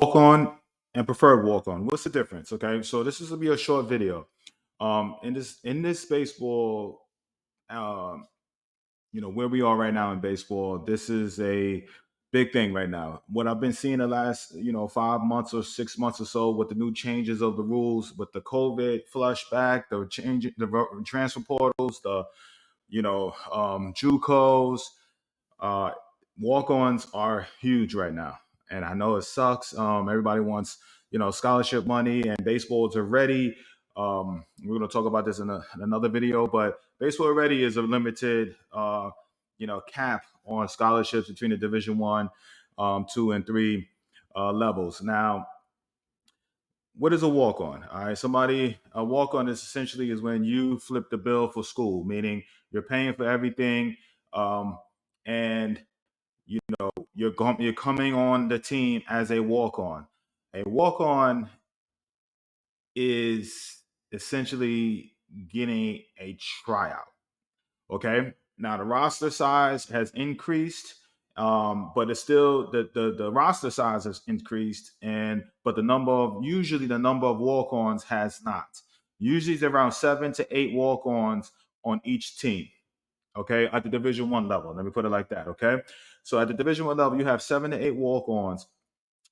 Walk on and preferred walk on. What's the difference? Okay, so this is gonna be a short video. In this baseball, um, where we are right now in baseball, this is a big thing right now. What I've been seeing the last 5 months or 6 months or so with the new changes of the rules, with the COVID flush back, the change, transfer portals, the JUCOs, uh, walk-ons are huge right now, and I know it sucks. Everybody wants scholarship money, and baseballs are ready. We're going to talk about this in another video, but baseball already is a limited, cap on scholarships between the Division One, 2, and 3 levels. Now, what is a walk on? All right, a walk on is essentially is when you flip the bill for school, meaning you're paying for everything, and you're coming on the team as a walk on. A walk on is essentially getting a tryout. Okay. Now the roster size has increased, but it's still the roster size has increased, and but the number of walk ons has not. Usually it's around 7 to 8 walk ons on each team. Okay, at the Division One level. Let me put it like that. Okay, so at the Division One level, you have 7 to 8 walk ons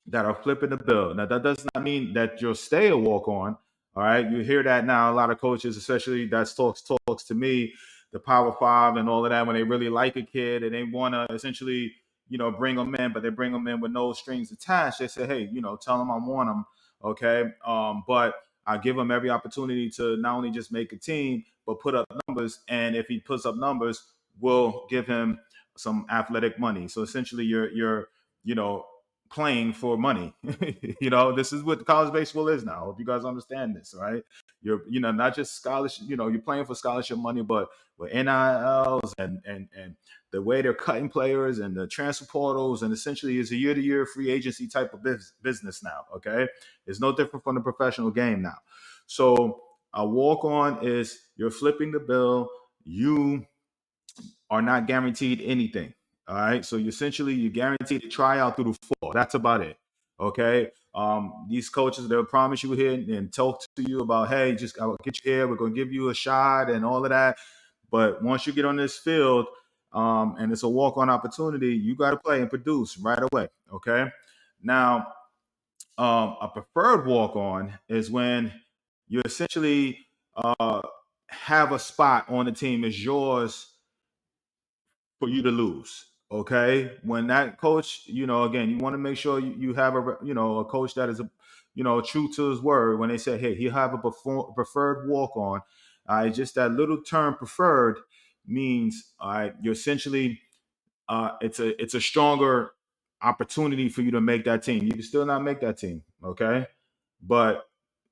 that are flipping the bill. Now that does not mean that you'll stay a walk on. All right, you hear that now. A lot of coaches, especially that talks to me, the Power Five and all of that, when they really like a kid and they want to essentially bring them in, but they bring them in with no strings attached. They say, hey, tell them I want them. Okay, but I give him every opportunity to not only just make a team, but put up numbers. And if he puts up numbers, we'll give him some athletic money. So essentially, you're playing for money. This is what college baseball is now. Hope you guys understand this, right? You're not just scholarship. You're playing for scholarship money, but with NILs and the way they're cutting players and the transfer portals, and essentially is a year-to-year free agency type of business now. Okay, it's no different from the professional game now. So a walk on is you're flipping the bill. You are not guaranteed anything. All right. So you're guaranteed to try out through the fall. That's about it. Okay. These coaches, they'll promise you here and talk to you about, hey, just I'll get you here. We're going to give you a shot and all of that. But once you get on this field, and it's a walk-on opportunity, you got to play and produce right away. Okay. Now, a preferred walk-on is when you essentially have a spot on the team is yours for you to lose. Okay, when that coach, again, you want to make sure you have a coach that is true to his word. When they say, hey, he'll have a preferred walk on, just that little term preferred means, you're essentially, it's a stronger opportunity for you to make that team. You can still not make that team, okay, but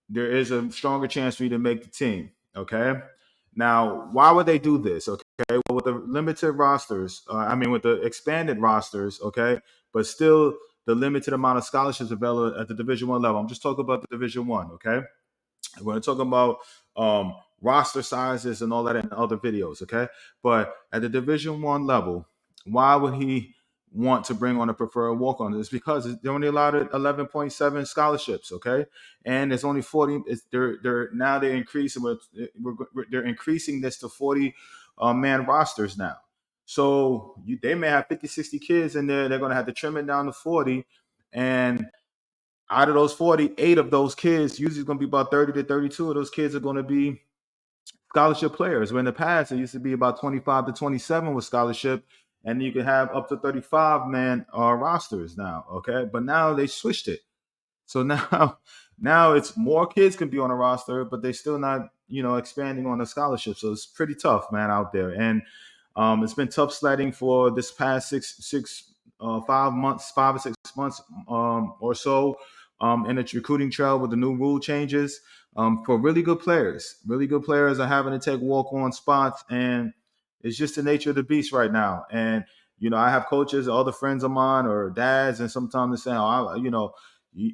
there is a stronger chance for you to make the team. Okay. Now, why would they do this? Okay. Well, with the limited rosters, with the expanded rosters, okay, but still the limited amount of scholarships available at the Division One level. I'm just talking about the Division One, okay? We're going to talk about roster sizes and all that in other videos, okay? But at the Division One level, why would he want to bring on a preferred walk on? It's because they're only allowed 11.7 scholarships, okay? And it's only 40. They're increasing. They're increasing this to 40 man rosters now. So they may have 50, 60 kids in there. They're going to have to trim it down to 40, and out of those 48 of those kids, usually it's going to be about 30 to 32 of those kids are going to be scholarship players. Where in the past, it used to be about 25 to 27 with scholarship, and you can have up to 35 man rosters now. Okay. But now they switched it. So now, now it's more kids can be on a roster, but they still not, expanding on the scholarship. So it's pretty tough, man, out there. And it's been tough sledding for this past 5 months, 5 or 6 months or so in its recruiting trail with the new rule changes for really good players. Really good players are having to take walk-on spots, and it's just the nature of the beast right now. And I have coaches, other friends of mine, or dads, and sometimes they say, "Oh,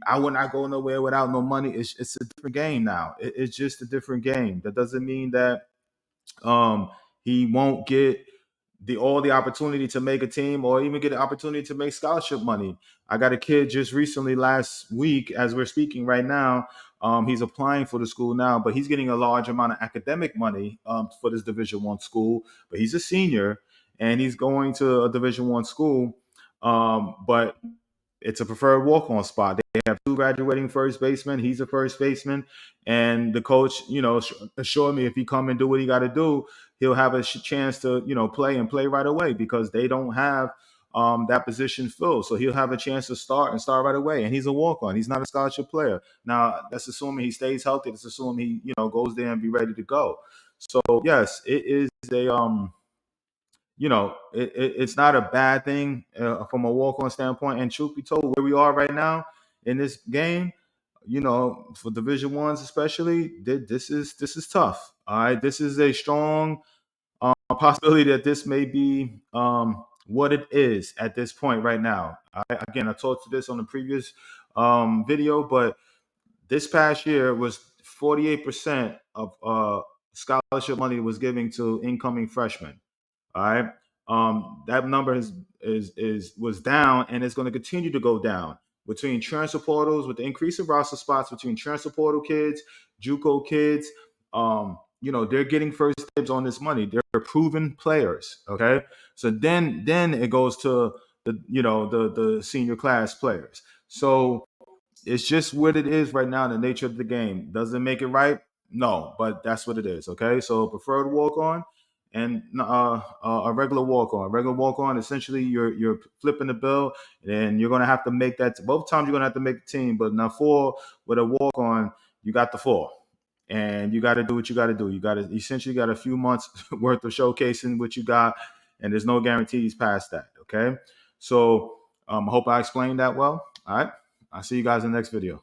I would not go nowhere without no money." It's a different game now. It's just a different game. That doesn't mean that he won't get all the opportunity to make a team or even get an opportunity to make scholarship money. I got a kid just recently last week, as we're speaking right now. He's applying for the school now, but he's getting a large amount of academic money for this Division 1 school. But he's a senior and he's going to a Division 1 school. But it's a preferred walk-on spot. They have two graduating first basemen. He's a first baseman, and the coach, assured me if he come and do what he got to do, he'll have a chance to, play and play right away because they don't have that position filled. So he'll have a chance to start right away. And he's a walk-on. He's not a scholarship player. Now that's assuming he stays healthy. That's assuming he, goes there and be ready to go. So yes, it is it's not a bad thing from a walk-on standpoint. And truth be told, where we are right now in this game, for Division 1s especially, this is tough. All right, this is a strong possibility that this may be what it is at this point right now. Again, I talked to this on the previous video, but this past year was 48% of scholarship money was giving to incoming freshmen. All right. That number was down and it's going to continue to go down between transfer portals with the increase of roster spots between transfer portal kids, JUCO kids. They're getting first dibs on this money. They're proven players. Okay. So then it goes to the senior class players. So it's just what it is right now, the nature of the game. Does it make it right? No, but that's what it is. Okay, so preferred walk on and a regular walk on. Regular walk on, essentially, you're flipping the bill, and you're gonna have to make that. Both times you're gonna have to make the team, but now four with a walk on, you got the four, and you got to do what you got to do. You got to essentially got a few months worth of showcasing what you got, and there's no guarantees past that. Okay, so I hope I explained that well. All right. I'll see you guys in the next video.